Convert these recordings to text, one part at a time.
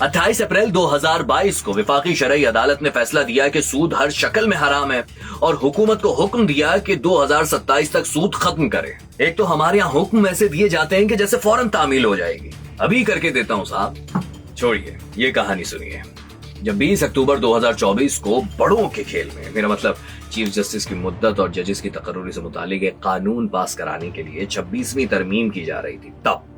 28 अप्रैल 2022 को विफाकी शरई अदालत ने फैसला दिया कि सूद हर शक्ल में हराम है और हुकूमत को हुक्म दिया कि 2027 तक सूद खत्म करे। एक तो हमारे यहाँ हुक्म ऐसे दिए जाते हैं कि जैसे फौरन तामील हो जाएगी। अभी करके देता हूँ साहब। छोड़िए, ये कहानी सुनिए। जब 20 अक्टूबर 2024 को बड़ों के खेल में, मेरा मतलब चीफ जस्टिस की मुद्दत और जजेस की तकर्रुरी से मुतालिक एक कानून पास कराने के लिए 26वीं तरमीम की जा रही थी, तब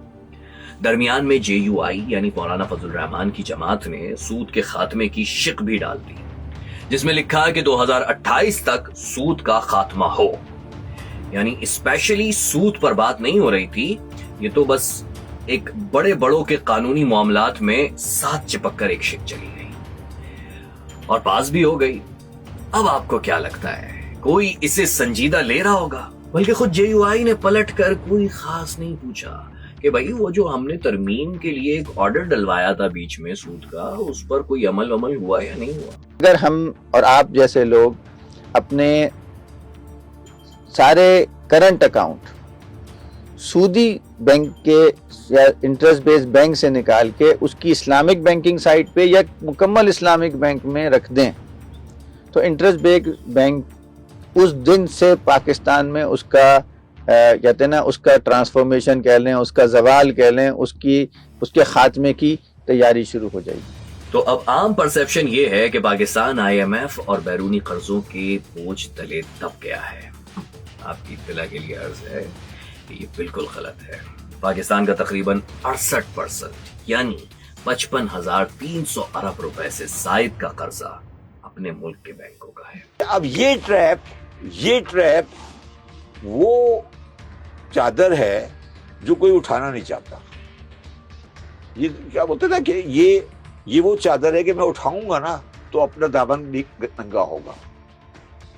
दरमियान में JUI यानी मौलाना फजल रहमान की जमात ने सूद के खात्मे की शिक भी डाल दी, जिसमें लिखा है कि 2028 तक सूद का खात्मा हो। यानी स्पेशली सूद पर बात नहीं हो रही थी, ये तो बस एक बड़े बड़ों के कानूनी मामलात में साथ चिपक कर एक शिक चली गई और पास भी हो गई। अब आपको क्या लगता है, कोई इसे संजीदा ले रहा होगा? बल्कि खुद JUI ने पलट कर कोई खास नहीं पूछा कि भाई वो जो हमने तरमीम के लिए एक ऑर्डर डलवाया था बीच में सूद का, उस पर कोई अमल हुआ या नहीं हुआ। अगर हम और आप जैसे लोग अपने सारे करंट अकाउंट सूदी बैंक के या इंटरेस्ट बेस्ड बैंक से निकाल के उसकी इस्लामिक बैंकिंग साइट पे या मुकम्मल इस्लामिक बैंक में रख दें, तो इंटरेस्ट बेस्ड बैंक उस दिन से पाकिस्तान में उसका कहते हैं ना, उसका ट्रांसफॉर्मेशन कह लें, उसका जवाल कह लें, उसके खात्मे की तैयारी शुरू हो जाएगी। तो अब आम परसेप्शन ये है कि पाकिस्तान IMF और बैरूनी कर्जों के बोझ तले दब गया है। आपकी इत्तला के लिए अर्ज है कि ये बिल्कुल गलत है। पाकिस्तान का तकरीबन 68% यानी 55,300 अरब रुपए से जायद का कर्जा अपने मुल्क के बैंकों का है। अब ये ट्रैप वो चादर है जो कोई उठाना नहीं चाहता। ये क्या बोलते ना कि ये वो चादर है कि मैं उठाऊंगा ना तो अपना दामन भी नंगा होगा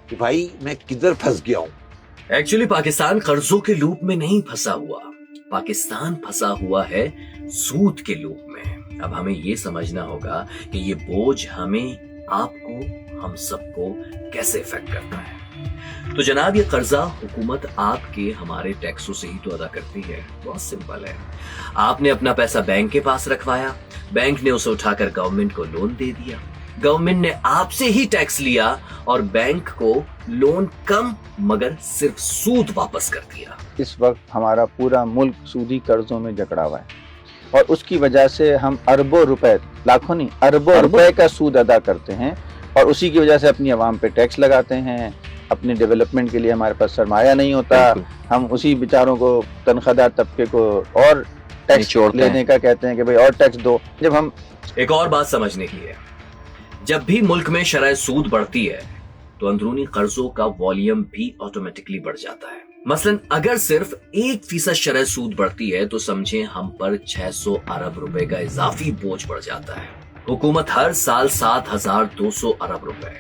कि भाई मैं किधर फंस गया हूं। एक्चुअली पाकिस्तान कर्जों के लूप में नहीं फंसा हुआ, पाकिस्तान फंसा हुआ है सूद के लूप में। अब हमें ये समझना होगा कि ये बोझ हमें, आपको, हम सबको कैसे इफेक्ट करता है। तो जनाब, ये कर्जा हुकूमत आपके हमारे टैक्सों से ही तो अदा करती है। बहुत सिंपल है। आपने अपना पैसा बैंक के पास रखवाया, बैंक ने उसे उठाकर गवर्नमेंट को लोन दे दिया, गवर्नमेंट ने आपसे ही टैक्स लिया और बैंक को लोन कम मगर सिर्फ सूद वापस कर दिया। इस वक्त हमारा पूरा मुल्क सूदी कर्जों में जकड़ा हुआ है और उसकी वजह से हम अरबों रुपए, लाखों नहीं अरबों रुपए का सूद अदा करते हैं और उसी की वजह से अपनी आवाम पे टैक्स लगाते हैं। अपने डेवलपमेंट के लिए हमारे पास सरमाया नहीं होता, हम उसी बेचारों को, तनख्वाहदार तबके को और टैक्स लेने का कहते हैं कि भाई और टैक्स दो। जब हम एक और बात समझने की है, जब भी मुल्क में शरह सूद बढ़ती है तो अंदरूनी कर्जों का वॉल्यूम भी ऑटोमेटिकली बढ़ जाता है। मसलन अगर सिर्फ 1% शरह सूद बढ़ती है तो समझें हम पर 600 अरब रुपए का इजाफी बोझ बढ़ जाता है। हुकूमत हर साल 7,200 अरब रुपए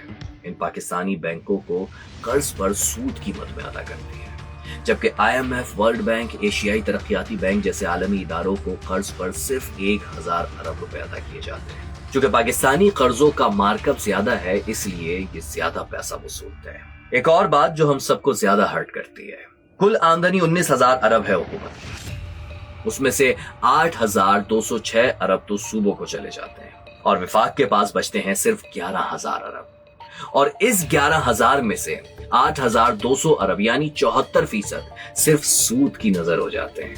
इन पाकिस्तानी बैंकों को कर्ज पर सूद कीमत में अदा करती है, जबकि IMF, वर्ल्ड बैंक, एशियाई तरक्याती बैंक जैसे आलमी इदारों को कर्ज पर सिर्फ 1,000 अरब रुपए अदा किए जाते हैं। चूंकि पाकिस्तानी कर्जों का मार्कअप ज्यादा है, इसलिए ये ज्यादा पैसा वसूलते हैं। एक और बात जो हम सबको ज्यादा हर्ट करती है, कुल आमदनी 19,000 अरब है हुकूमत की, उसमें से 8,206 अरब तो सूबों को चले जाते हैं और विफाक के पास बचते हैं सिर्फ 11,000 अरब। और इस 11,000 में से 8,200 अरब यानी 74% सिर्फ सूद की नजर हो जाते हैं।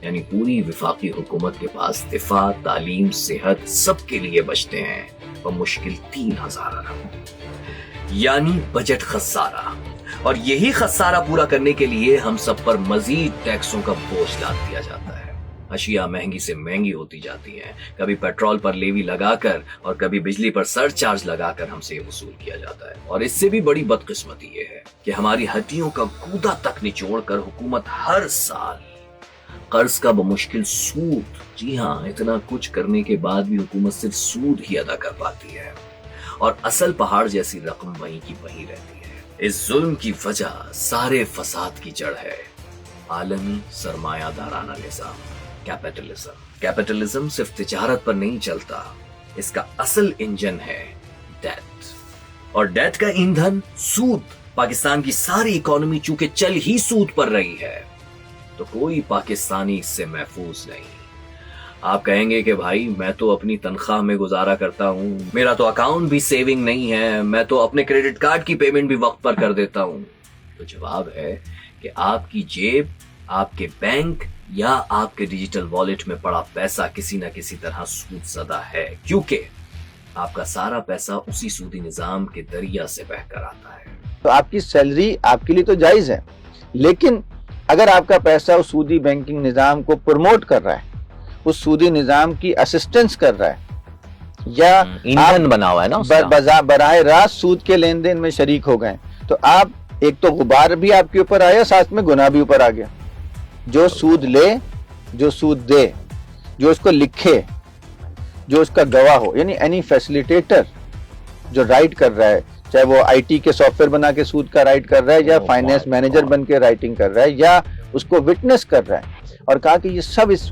यानी पूरी विफाकी हुकूमत के पास दिफा, तालीम, सेहत सबके लिए बचते हैं और मुश्किल 3,000 अरब, यानी बजट खसारा। और यही खसारा पूरा करने के लिए हम सब पर मजीद टैक्सों का बोझ लाद दिया जाता है। अशिया महंगी से महंगी होती जाती हैं, कभी पेट्रोल पर लेवी लगाकर और कभी बिजली पर सरचार्ज लगाकर हमसे ये वसूल किया जाता है। और इससे भी बड़ी बदकिस्मती ये है कि हमारी हड्डियों का गूदा तक निचोड़कर हुकूमत हर साल कर्ज का बमुश्किल सूद, जी हाँ, इतना कुछ करने के बाद भी हुकूमत सिर्फ सूद ही अदा कर पाती है और असल पहाड़ जैसी रकम वहीं की वहीं रहती है। इस जुल्म की वजह सारे फसाद की जड़ है आलमी सरमायादाराना निज़ाम, कैपिटलिज्म। कैपिटलिज्म सिर्फ तिजारत पर नहीं चलता, इसका असल इंजन है डेट, और डेट का ईंधन सूद। पाकिस्तान की सारी इकोनॉमी चूंकि चल ही सूद पर रही है तो कोई पाकिस्तानी इससे महफूज नहीं। آپ کہیں گے کہ بھائی میں تو اپنی تنخواہ میں گزارا کرتا ہوں, میرا تو اکاؤنٹ بھی سیونگ نہیں ہے, میں تو اپنے کریڈٹ کارڈ کی پیمنٹ بھی وقت پر کر دیتا ہوں. تو جواب ہے کہ آپ کی جیب, آپ کے بینک یا آپ کے ڈیجیٹل والیٹ میں پڑا پیسہ کسی نہ کسی طرح سود زدہ ہے, کیونکہ آپ کا سارا پیسہ اسی سودی نظام کے دریا سے بہہ کر آتا ہے. تو آپ کی سیلری آپ کے لیے تو جائز ہے, لیکن اگر آپ کا پیسہ اس سودی بینکنگ نظام کو پروموٹ کر رہا ہے, اس سودی نظام کی اسسٹنس کر رہا ہے, یا ایندھن بنا ہوا ہے نا براہ راست سود کے لین دین میں شریک ہو گئے, تو آپ ایک تو غبار بھی آپ کے اوپر آیا, ساتھ میں گناہ بھی اوپر آ گیا. جو سود لے, جو سود دے, جو اس کو لکھے, جو اس کا گواہ ہو, یعنی اینی فیسیلیٹیٹر جو رائٹ کر رہا ہے, چاہے وہ آئی ٹی کے سافٹ ویئر بنا کے سود کا رائٹ کر رہا ہے, یا فائنینس مینیجر بن کے رائٹنگ کر رہا ہے, یا اس کو وٹنس کر رہا ہے, اور کہا کہ یہ سب اس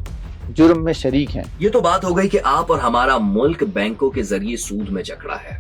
جرم میں شریک ہیں. یہ تو بات ہو گئی کہ آپ اور ہمارا ملک بینکوں کے ذریعے سود میں جکڑا ہے.